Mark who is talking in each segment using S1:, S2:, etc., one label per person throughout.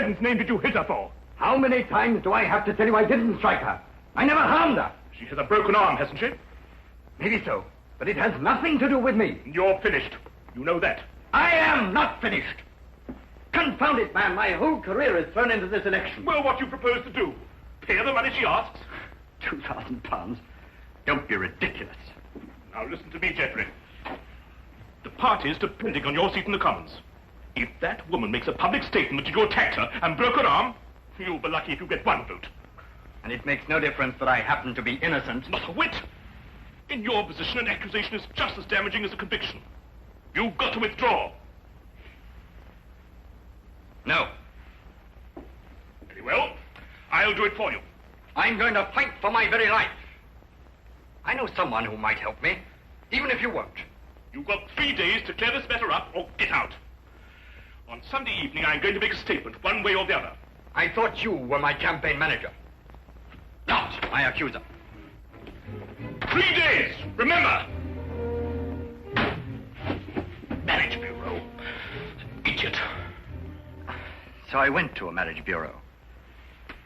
S1: heaven's name did you hit her for?
S2: How many times do I have to tell you I didn't strike her? I never harmed her.
S1: She has a broken arm, hasn't she?
S2: Maybe so, but it has nothing to do with me.
S1: You're finished. You know that.
S2: I am not finished. Confound it, man, my whole career is thrown into this election.
S1: Well, what do you propose to do? Pay her the money she asks?
S2: £2,000? Don't be ridiculous.
S1: Now listen to me, Geoffrey. The party's depending on your seat in the Commons. If that woman makes a public statement that you attacked her and broke her arm, you'll be lucky if you get one vote.
S2: And it makes no difference that I happen to be innocent.
S1: Not a whit. In your position, an accusation is just as damaging as a conviction. You've got to withdraw.
S2: No.
S1: Very well. I'll do it for you.
S2: I'm going to fight for my very life. I know someone who might help me, even if you won't.
S1: You've got 3 days to clear this matter up or get out. On Sunday evening, I'm going to make a statement, one way or the other.
S2: I thought you were my campaign manager, not my accuser.
S1: 3 days, remember! Marriage Bureau. Idiot.
S2: So I went to a marriage bureau.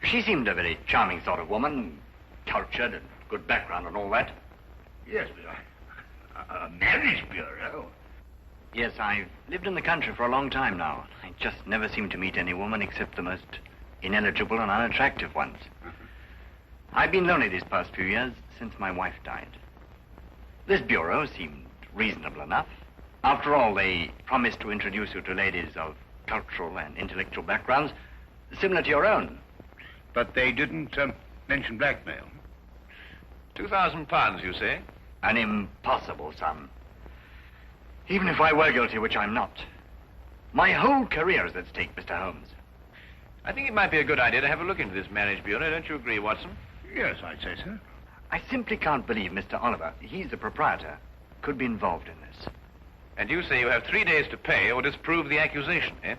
S2: She seemed a very charming sort of woman, cultured and good background and all that.
S1: Yes, but a marriage bureau?
S2: Yes, I've lived in the country for a long time now. I just never seem to meet any woman except the most ineligible and unattractive ones. I've been lonely these past few years since my wife died. This bureau seemed reasonable enough. After all, they promised to introduce you to ladies of cultural and intellectual backgrounds similar to your own.
S3: But they didn't mention blackmail.
S4: £2,000, you say?
S2: An impossible sum. Even if I were guilty, which I'm not. My whole career is at stake, Mr. Holmes.
S4: I think it might be a good idea to have a look into this marriage bureau. Don't you agree, Watson?
S3: Yes, I'd say so.
S2: I simply can't believe Mr. Oliver, he's the proprietor, could be involved in this.
S4: And you say you have 3 days to pay or disprove the accusation, eh?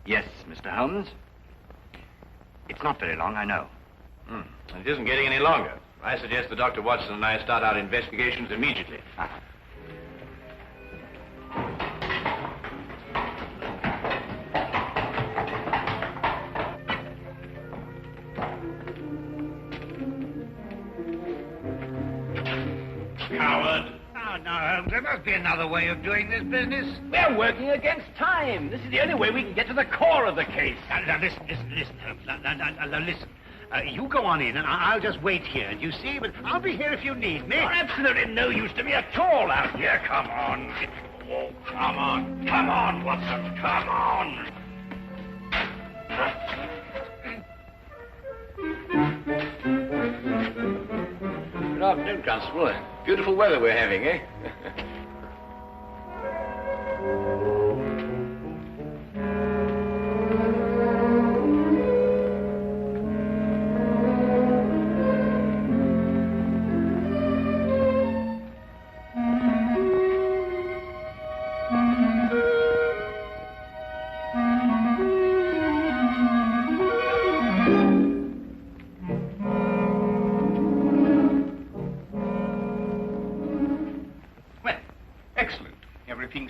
S2: Yes, Mr. Holmes. It's not very long, I know.
S4: It isn't getting any longer. I suggest that Dr. Watson and I start our investigations immediately.
S1: Coward.
S3: Oh, no, Holmes, there must be another way of doing this business.
S5: We're working against time. This is the only way we can get to the core of the case.
S3: Now, listen, Holmes. Now, listen. You go on in, and I'll just wait here. You see, but I'll be here if you need me.
S5: You're absolutely no use to me at all out here.
S1: Come on. Oh, come on. Come on, Watson. Come on.
S4: Good afternoon, Constable. Beautiful weather we're having, eh?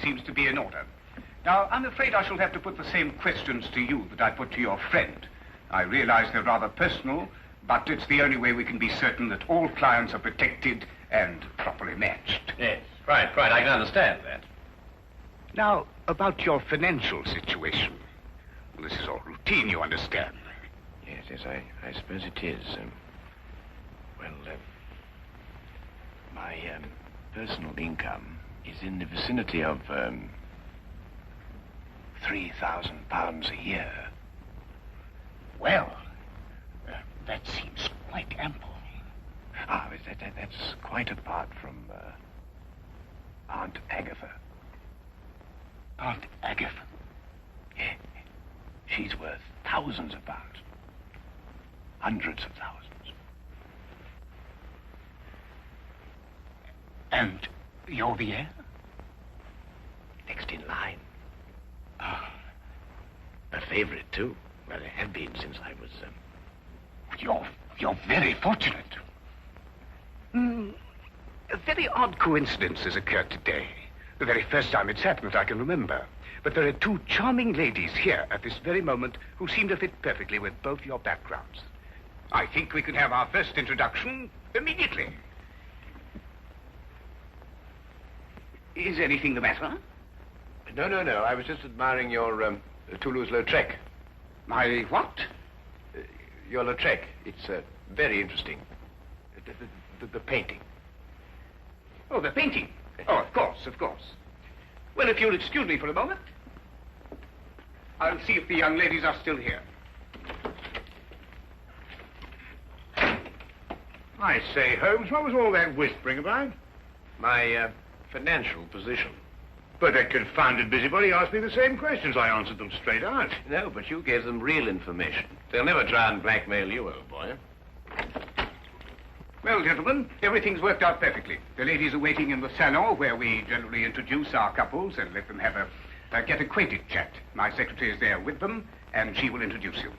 S3: Seems to be in order. Now, I'm afraid I shall have to put the same questions to you that I put to your friend. I realize they're rather personal, but it's the only way we can be certain that all clients are protected and properly matched.
S4: Yes, right, I can understand that.
S3: Now, about your financial situation. Well, this is all routine, you understand.
S4: Yes, I suppose it is. My personal income is in the vicinity of £3,000 a year.
S3: Well, that seems quite ample.
S4: That's quite apart from Aunt Agatha.
S3: Aunt Agatha?
S4: Yeah. She's worth thousands of pounds. Hundreds of thousands.
S3: And you're the heir?
S4: Next in line. A favorite, too. Well, I have been since I was...
S3: You're very fortunate. A very odd coincidence has occurred today. The very first time it's happened that I can remember. But there are two charming ladies here at this very moment who seem to fit perfectly with both your backgrounds. I think we can have our first introduction immediately. Is anything the matter?
S4: No. I was just admiring your Toulouse-Lautrec.
S3: My what?
S4: Your Lautrec. It's very interesting. The painting.
S3: Oh, the painting. Oh, of course. Well, if you'll excuse me for a moment, I'll see if the young ladies are still here.
S6: I say, Holmes, what was all that whispering about?
S4: My financial position.
S6: But that confounded busybody asked me the same questions. I answered them straight out.
S4: No, but you gave them real information. They'll never try and blackmail you, old boy.
S3: Well, gentlemen, everything's worked out perfectly. The ladies are waiting in the salon where we generally introduce our couples and let them have a get acquainted chat. My secretary is there with them, and she will introduce you.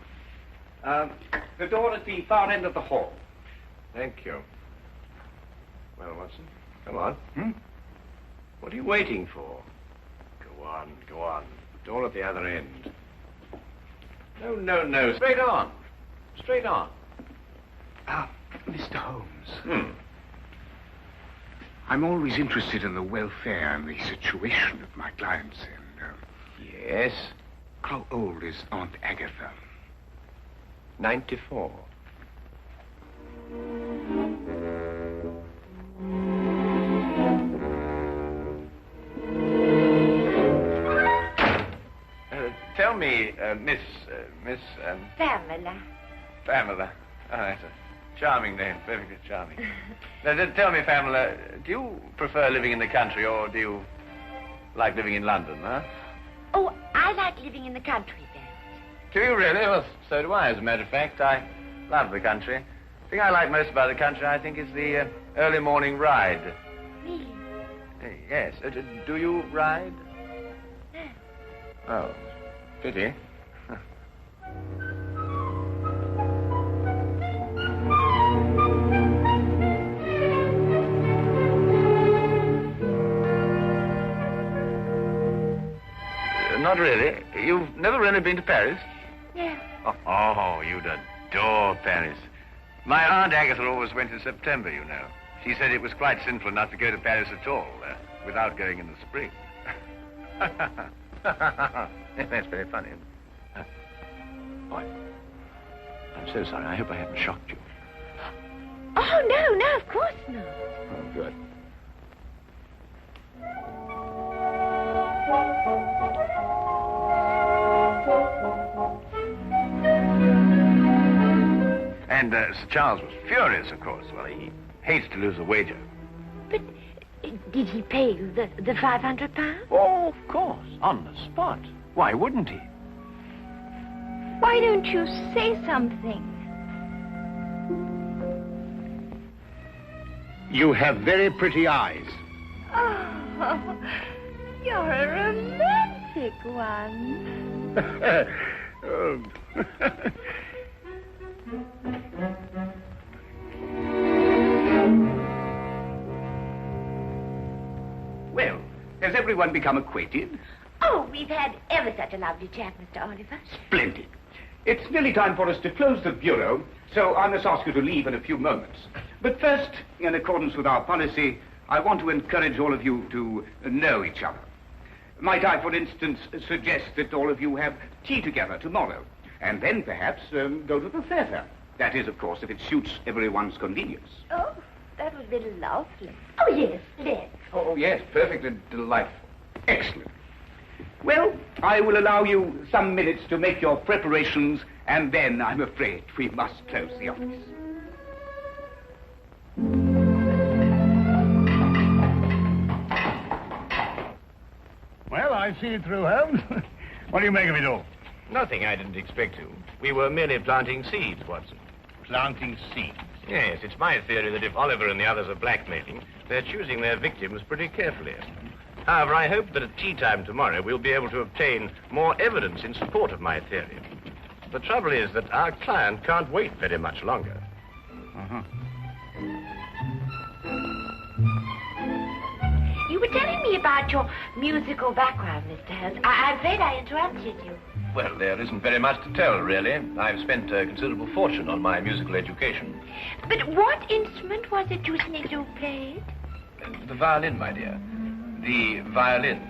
S3: The door at the far end of the hall.
S4: Thank you. Well, Watson, come on. What are you waiting for? Go on. Door at the other end. No. Straight on.
S3: Mr. Holmes. I'm always interested in the welfare and the situation of my clients, and,
S4: Yes?
S3: how old is Aunt Agatha?
S4: 94. Tell me, Miss... Pamela. Oh, that's a charming name, perfectly charming. Now, tell me, Pamela, do you prefer living in the country or do you like living in London, huh?
S7: Oh, I like living in the country best.
S4: Do you really? Well, so do I, as a matter of fact. I love the country. The thing I like most about the country, I think, is the early morning ride.
S7: Really?
S4: Yes. Do you ride?
S7: No.
S4: Oh, pity. Not really. You've never really been to Paris?
S7: No.
S4: Oh, you'd adore Paris. My Aunt Agatha always went in September, you know. She said it was quite sinful not to go to Paris at all, without going in the spring. That's very funny. Boy, I'm so sorry. I hope I haven't shocked you.
S7: Oh, no, of course not.
S4: Oh, good. And Sir Charles was furious, of course. Well, he hates to lose a wager.
S7: But did he pay you the £500?
S4: Oh, of course, on the spot. Why wouldn't he?
S7: Why don't you say something?
S6: You have very pretty eyes.
S7: Oh, you're a romantic one.
S6: Oh.
S3: Well, has everyone become acquainted?
S7: Oh, we've had ever such a lovely chat, Mr. Oliver.
S3: Splendid. It's nearly time for us to close the bureau, so I must ask you to leave in a few moments. But first, in accordance with our policy, I want to encourage all of you to know each other. Might I, for instance, suggest that all of you have tea together tomorrow, and then perhaps go to the theatre? That is, of course, if it suits everyone's convenience.
S7: Oh, that would be lovely. Oh, yes, let's.
S4: Oh, yes, perfectly delightful.
S3: Excellent. Well, I will allow you some minutes to make your preparations, and then I'm afraid we must close the office.
S6: Well, I've seen it through, Holmes. What do you make of it all?
S4: Nothing I didn't expect to. We were merely planting seeds, Watson.
S6: Planting seeds.
S4: Yes, it's my theory that if Oliver and the others are blackmailing, they're choosing their victims pretty carefully. However, I hope that at tea time tomorrow we'll be able to obtain more evidence in support of my theory. The trouble is that our client can't wait very much longer.
S7: You were telling me about your musical background, Mr. Holmes. I'm afraid I interrupted you.
S4: Well, there isn't very much to tell, really. I've spent a considerable fortune on my musical education.
S7: But what instrument was it you said you played?
S4: The violin, my dear. The violin.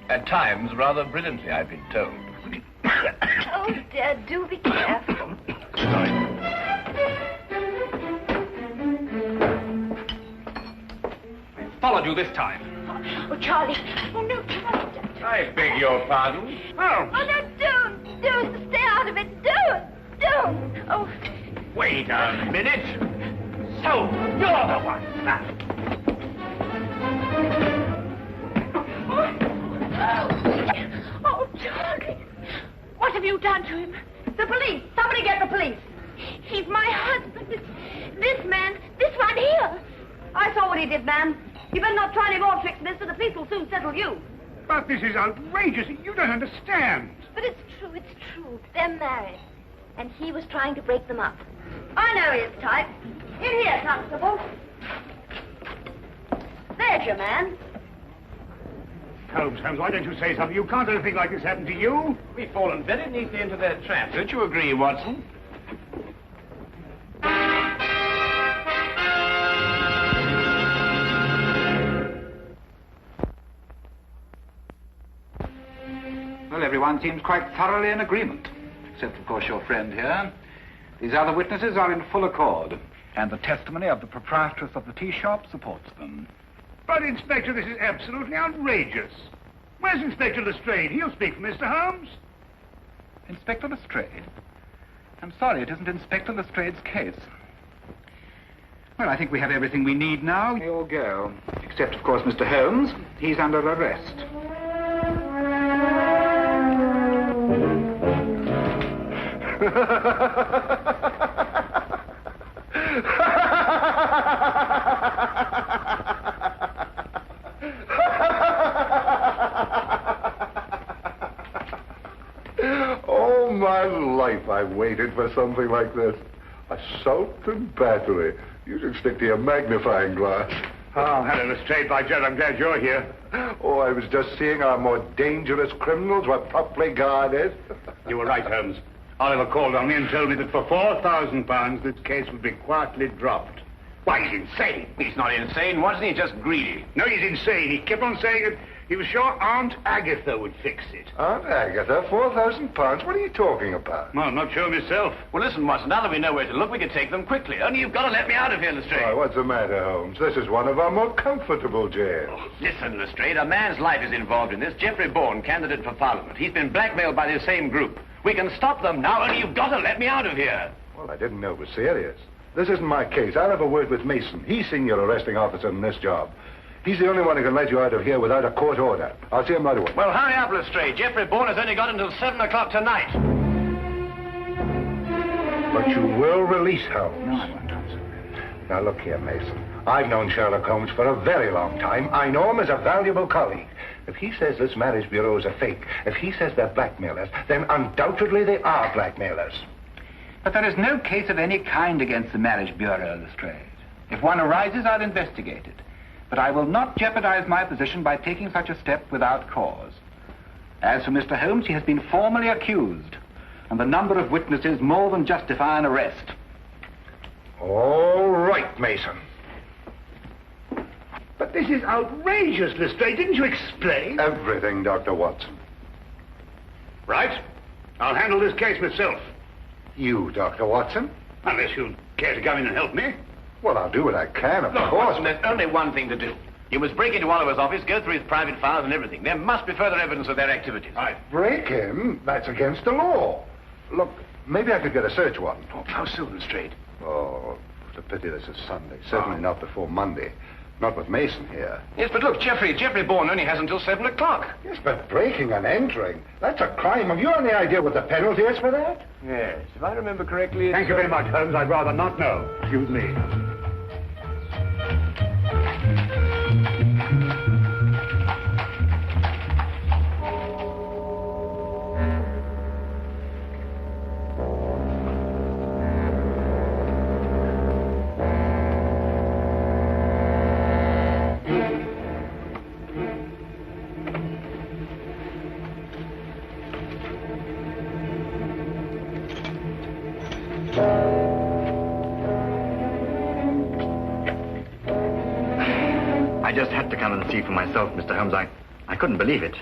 S4: At times, rather brilliantly, I've been told.
S7: Oh, dear, do be careful.
S4: Sorry.
S3: Followed you this time.
S7: Oh, Charlie. Oh, no, Charlie.
S4: I beg your pardon.
S3: Oh,
S7: Oh, no, don't. Stay out of it. Don't. Oh.
S1: Wait a minute. So, you're the one.
S7: Oh, Charlie. What have you done to him? The police. Somebody get the police. He's my husband. This man, this one here.
S8: I saw what he did, ma'am. You better not try any more tricks, mister. The police will soon settle you.
S6: But this is outrageous. You don't understand.
S7: But it's true. They're married. And he was trying to break them up.
S8: I know his type. In here, Constable. There's your man.
S6: Holmes, why don't you say something? You can't let a thing like this happen to you.
S4: We've fallen very neatly into their trap. Don't you agree, Watson?
S3: Well, everyone seems quite thoroughly in agreement, except, of course, your friend here. These other witnesses are in full accord, and the testimony of the proprietress of the tea shop supports them.
S6: But, Inspector, this is absolutely outrageous. Where's Inspector Lestrade? He'll speak for Mr. Holmes.
S3: Inspector Lestrade? I'm sorry, it isn't Inspector Lestrade's case. Well, I think we have everything we need now. We all go. Except, of course, Mr. Holmes. He's under arrest.
S9: All my life I've waited for something like this. Assault and battery. You should stick to your magnifying glass.
S6: Oh, hello, Lestrade. By Jove, I'm glad you're here.
S9: Oh, I was just seeing our more dangerous criminals were properly guarded.
S6: You were right, Holmes. Oliver called on me and told me that for £4,000 this case would be quietly dropped. Why, he's insane.
S4: He's not insane, wasn't he? Just greedy.
S6: No, he's insane. He kept on saying that he was sure Aunt Agatha would fix it.
S9: Aunt Agatha, £4,000? What are you talking about?
S6: Well, I'm not sure myself.
S4: Well, listen, Watson, now that we know where to look, we can take them quickly. Only you've got to let me out of here, Lestrade.
S9: Why, what's the matter, Holmes? This is one of our more comfortable jails.
S4: Listen, Lestrade, a man's life is involved in this. Jeffrey Bourne, candidate for Parliament. He's been blackmailed by the same group. We can stop them now, only you've got to let me out of here.
S9: Well, I didn't know it was serious. This isn't my case. I'll have a word with Mason. He's senior arresting officer in this job. He's the only one who can let you out of here without a court order. I'll see him right away.
S4: Well, hurry up, Lestrade. Jeffrey Bourne has only got until 7 o'clock tonight.
S9: But you will release Holmes.
S3: No, I won't, Thompson.
S9: Now, look here, Mason. I've known Sherlock Holmes for a very long time. I know him as a valuable colleague. If he says this marriage bureau is a fake, if he says they're blackmailers, then undoubtedly they are blackmailers.
S3: But there is no case of any kind against the Marriage Bureau, Lestrade. If one arises, I'll investigate it. But I will not jeopardize my position by taking such a step without cause. As for Mr. Holmes, he has been formally accused, and the number of witnesses more than justify an arrest.
S9: All right, Mason.
S6: But this is outrageous, Lestrade. Didn't you explain?
S9: Everything, Dr. Watson.
S6: Right. I'll handle this case myself.
S9: You, Dr. Watson?
S6: Unless you care to come in and help me.
S9: Well, I'll do what I can, of
S4: Look,
S9: course.
S4: Watson, there's only one thing to do. You must break into Oliver's office, go through his private files and everything. There must be further evidence of their activities.
S6: Right.
S9: Break him? That's against the law. Look, maybe I could get a search warrant.
S4: Oh, how soon, Lestrade?
S9: Oh, it's a pity this is Sunday. Certainly not before Monday. Not with Mason here.
S4: Yes, but look, Jeffrey Bourne only has until 7 o'clock.
S9: Yes, but breaking and entering, that's a crime. Have you any idea what the penalty is for that?
S4: Yes, if I remember correctly...
S6: Thank you very much, Holmes. I'd rather not know. Excuse me.
S2: just had to come and see for myself, Mr. Holmes. I couldn't believe it.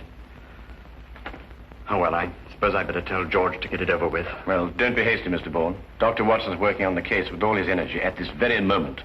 S2: Oh, well, I suppose I'd better tell George to get it over with.
S4: Well, don't be hasty, Mr. Bourne. Dr. Watson's working on the case with all his energy at this very moment.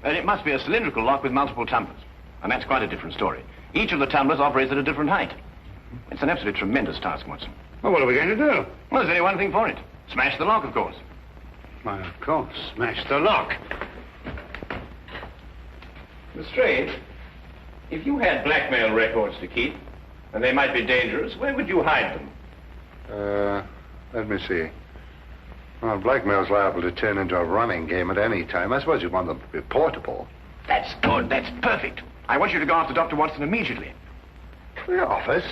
S4: It must be a cylindrical lock with multiple tumblers. And that's quite a different story. Each of the tumblers operates at a different height. It's an absolutely tremendous task, Watson.
S6: Well, what are we going to do?
S4: Well, there's only one thing for it. Smash the lock, of course.
S6: Why, of course. Smash the lock.
S4: Lestrade, if you had blackmail records to keep, and they might be dangerous, where would you hide them?
S9: Let me see. Well, blackmail's liable to turn into a running game at any time. I suppose you want them to be portable.
S4: That's good. That's perfect. I want you to go after Dr. Watson immediately.
S9: The office?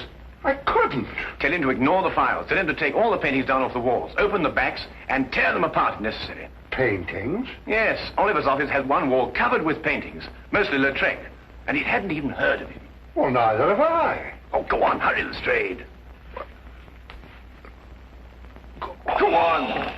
S9: I couldn't.
S4: Tell him to ignore the files. Tell him to take all the paintings down off the walls, open the backs, and tear them apart if necessary.
S9: Paintings?
S4: Yes. Oliver's office has one wall covered with paintings, mostly Lautrec, and he hadn't even heard of him.
S9: Well, neither have I.
S4: Oh, go on. Hurry, Lestrade. Go on.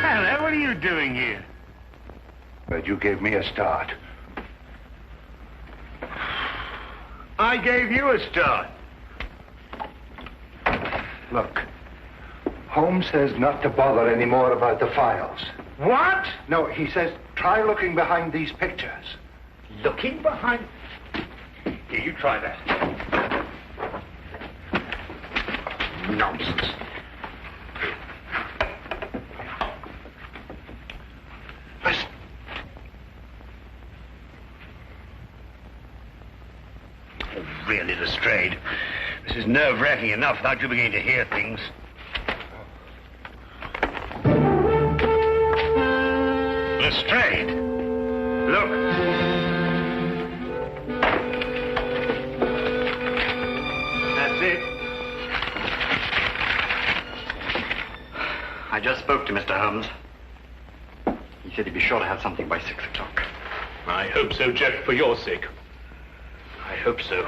S6: Hello, what are you doing here?
S9: But you gave me a start.
S6: I gave you a start.
S9: Look, Holmes says not to bother anymore about the files.
S6: What?
S9: No, he says try looking behind these pictures.
S6: Looking behind... Here, you try that. Nonsense. Listen. Oh, really, Lestrade. This is nerve-wracking enough without you beginning to hear things. Lestrade. Look. That's it.
S2: I just spoke to Mr. Holmes. He said he'd be sure to have something by 6 o'clock.
S1: I hope so, Jeff, for your sake. I hope so.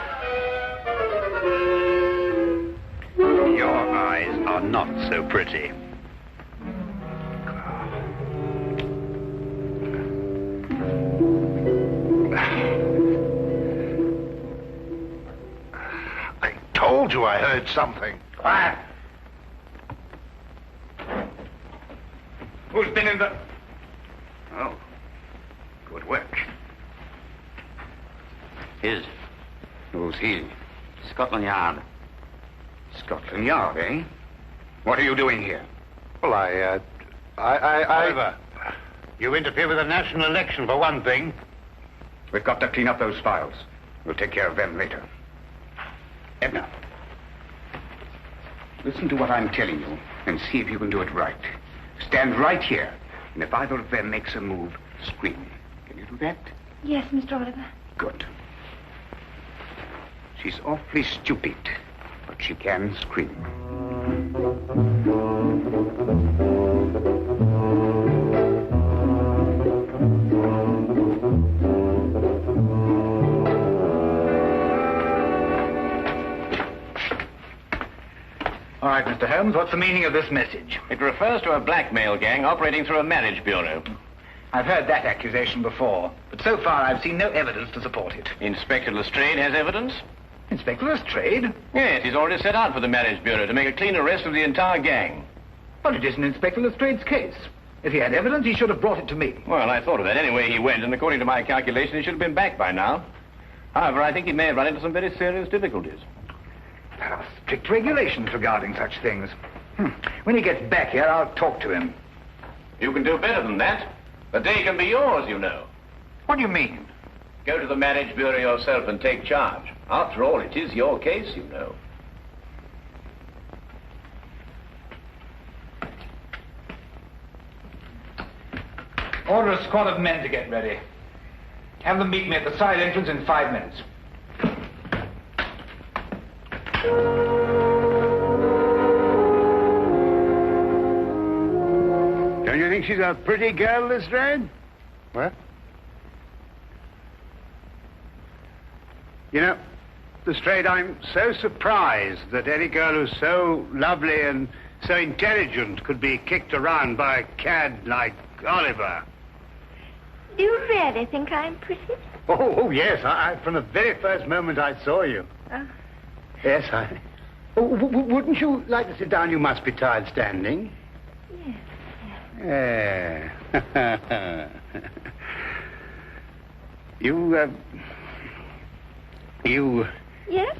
S6: Your eyes are not so pretty. I told you I heard something.
S3: Quiet. Who's been in the... Oh, good work.
S2: His.
S3: Who's he?
S2: Scotland Yard.
S3: Scotland Yard, eh? What are you doing here?
S9: Well,
S6: Oliver, you interfere with the national election, for one thing.
S3: We've got to clean up those files. We'll take care of them later. Edna, listen to what I'm telling you and see if you can do it right. Stand right here, and if either of them makes a move, Scream. Can you do that?
S7: Yes, Mr. Oliver.
S3: Good. She's awfully stupid, but she can scream.
S5: All right, Mr. Holmes, what's the meaning of this message?
S4: It refers to a blackmail gang operating through a marriage bureau.
S5: I've heard that accusation before, but so far I've seen no evidence to support it.
S4: Inspector Lestrade has evidence?
S5: Inspector Lestrade?
S4: Yes, he's already set out for the marriage bureau to make a clean arrest of the entire gang.
S5: Well, it isn't Inspector Lestrade's case. If he had evidence, he should have brought it to me.
S4: Well, I thought of that. Anyway, he went, and according to my calculation, he should have been back by now. However, I think he may have run into some very serious difficulties.
S5: There are strict regulations regarding such things. When he gets back here, I'll talk to him.
S4: You can do better than that. The day can be yours, you know.
S5: What do you mean?
S4: Go to the marriage bureau yourself and take charge. After all, it is your case, you know.
S5: Order a squad of men to get ready. Have them meet me at the side entrance in 5 minutes.
S6: Don't you think she's a pretty girl, Lestrade?
S9: What?
S6: You know, Lestrade, I'm so surprised that any girl who's so lovely and so intelligent could be kicked around by a cad like Oliver.
S7: Do you really think I'm pretty?
S6: Oh, yes. I from the very first moment I saw you. Yes, I... Oh, wouldn't you like to sit down? You must be tired standing.
S7: Yes.
S6: Yeah. You...
S7: Yes?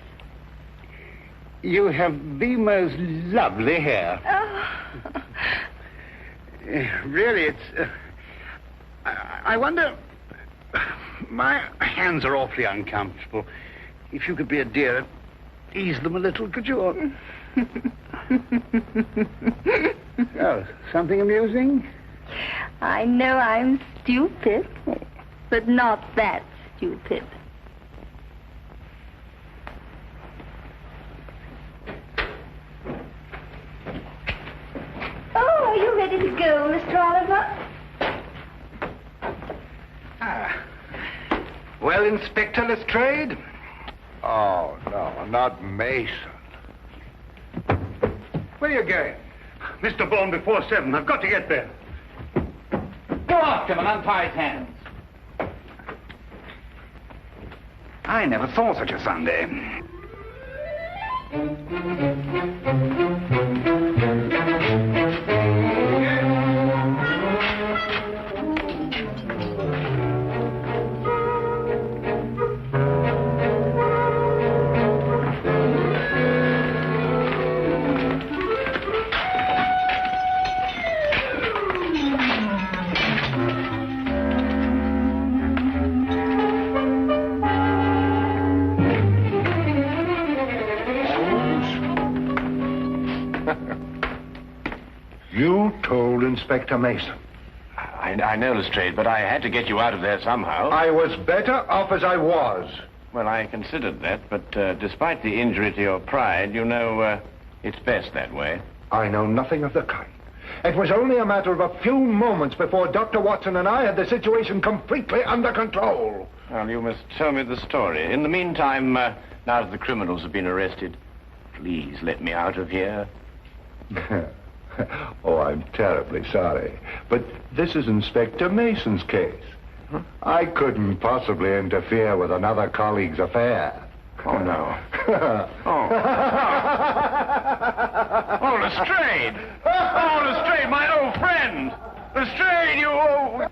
S6: You have the most lovely hair.
S7: Oh.
S6: Really, it's... I wonder... My hands are awfully uncomfortable. If you could be a dear and ease them a little, could you? Oh, something amusing?
S7: I know I'm stupid, but not that stupid. Oh, are you ready to go, Mr. Oliver?
S5: Well, Inspector Lestrade?
S9: Oh, no, not Mason.
S5: Where are you going?
S6: Mr. Bourne, before 7. I've got to get there.
S5: Go after him and untie his hands. I never saw such a Sunday.
S9: You told Inspector Mason.
S4: I know, Lestrade, but I had to get you out of there somehow.
S9: I was better off as I was.
S4: Well, I considered that, but despite the injury to your pride, you know, it's best that way.
S9: I know nothing of the kind. It was only a matter of a few moments before Dr. Watson and I had the situation completely under control.
S4: Well, you must tell me the story. In the meantime, now that the criminals have been arrested, please let me out of here.
S9: Oh, I'm terribly sorry. But this is Inspector Mason's case.
S4: Huh?
S9: I couldn't possibly interfere with another colleague's affair.
S4: Oh, no. Oh, Lestrade! Oh, Lestrade, my old friend! Lestrade, you old...